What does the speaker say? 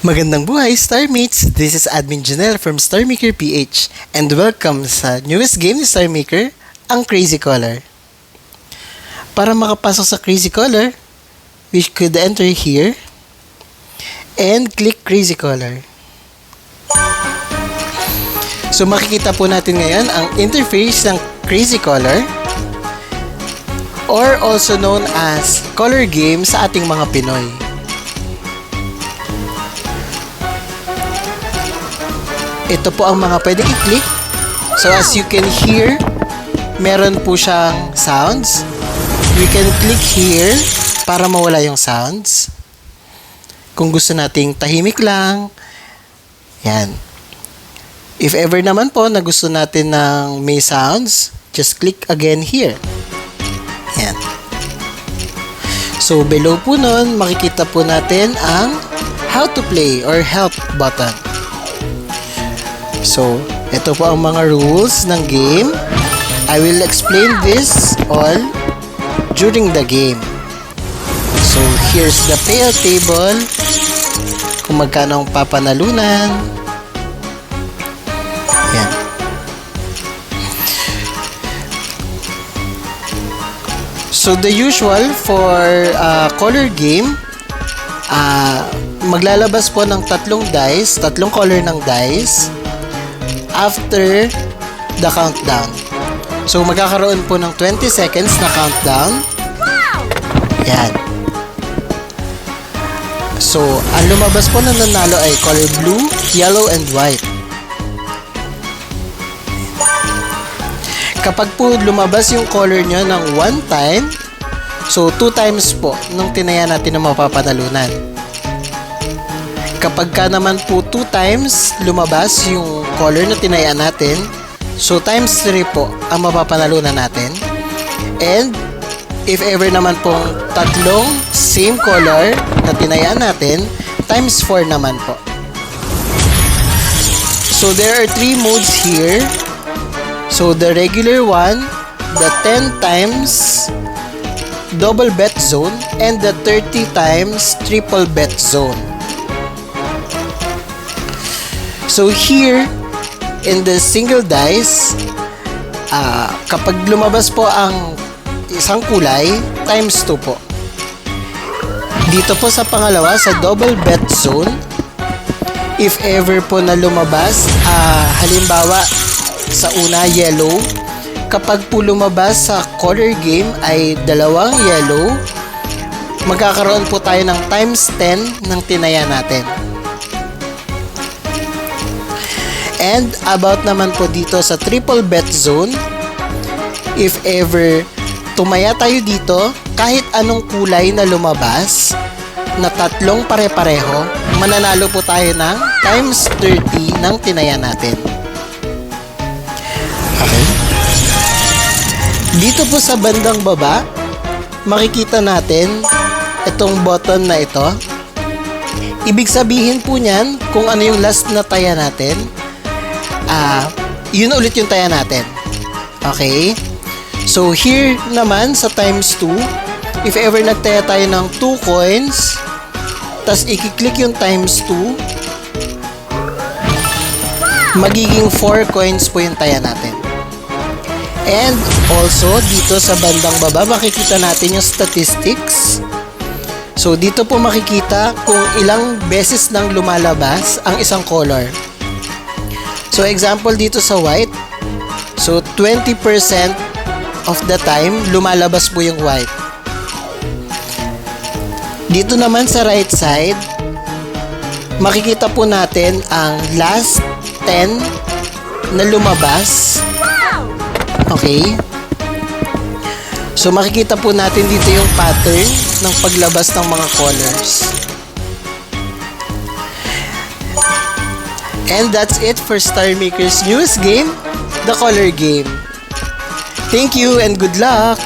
Magandang buhay, Starmates! This is Admin Janelle from StarMaker PH and welcome sa newest game ni StarMaker, ang Crazy Color. Para makapasok sa Crazy Color, we could enter here and click Crazy Color. So makikita po natin ngayon ang interface ng Crazy Color or also known as color game sa ating mga Pinoy. Ito po ang mga pwedeng i-click. So as you can hear, meron po siyang sounds. We can click here para mawala yung sounds. Kung gusto nating tahimik lang, yan. If ever naman po na gusto natin ng may sounds, just click again here. Yan. So below po nun, makikita po natin ang how to play or help button. So, ito po ang mga rules ng game. I will explain this all during the game. So, here's the payout table. Kung magkano ang papanalunan. Yan. So, the usual for color game, maglalabas po ng tatlong color ng dice after the countdown. So, magkakaroon po ng 20 seconds na countdown. Yan. So, ang lumabas po na nanalo ay color blue, yellow, and white. Kapag po lumabas yung color nyo ng 1 time, so 2 times po nung tinaya natin na mapapanalunan. Kapag ka naman po 2 times lumabas yung color na tinaya natin, so times 3 po ang mapapanalunan natin. And if ever naman pong tatlong same color na tinaya natin, times 4 naman po. So there are 3 modes here. So the regular one, the 10 times double bet zone, and the 30 times triple bet zone. So here, in the single dice, kapag lumabas po ang isang kulay, times 2 po. Dito po sa pangalawa, sa double bet zone, if ever po na lumabas, halimbawa sa una, yellow, kapag po lumabas sa color game ay dalawang yellow, magkakaroon po tayo ng times 10 ng tinaya natin. And about naman po dito sa triple bet zone, if ever tumaya tayo dito, kahit anong kulay na lumabas, na tatlong pare-pareho, mananalo po tayo ng times 30 ng tinaya natin. Okay? Dito po sa bandang baba, makikita natin itong button na ito. Ibig sabihin po niyan kung ano yung last na taya natin. Yun ulit yung taya natin. Okay? So, here naman sa times 2, if ever nagtaya tayo ng 2 coins, tas i-click yung times 2, magiging 4 coins po yung taya natin. And also, dito sa bandang baba, makikita natin yung statistics. So, dito po makikita kung ilang beses nang lumalabas ang isang color. So, example dito sa white. So, 20% of the time, lumalabas po yung white. Dito naman sa right side, makikita po natin ang last 10 na lumabas. Okay? So, makikita po natin dito yung pattern ng paglabas ng mga colors. And that's it for StarMaker's newest game, the color game. Thank you and good luck!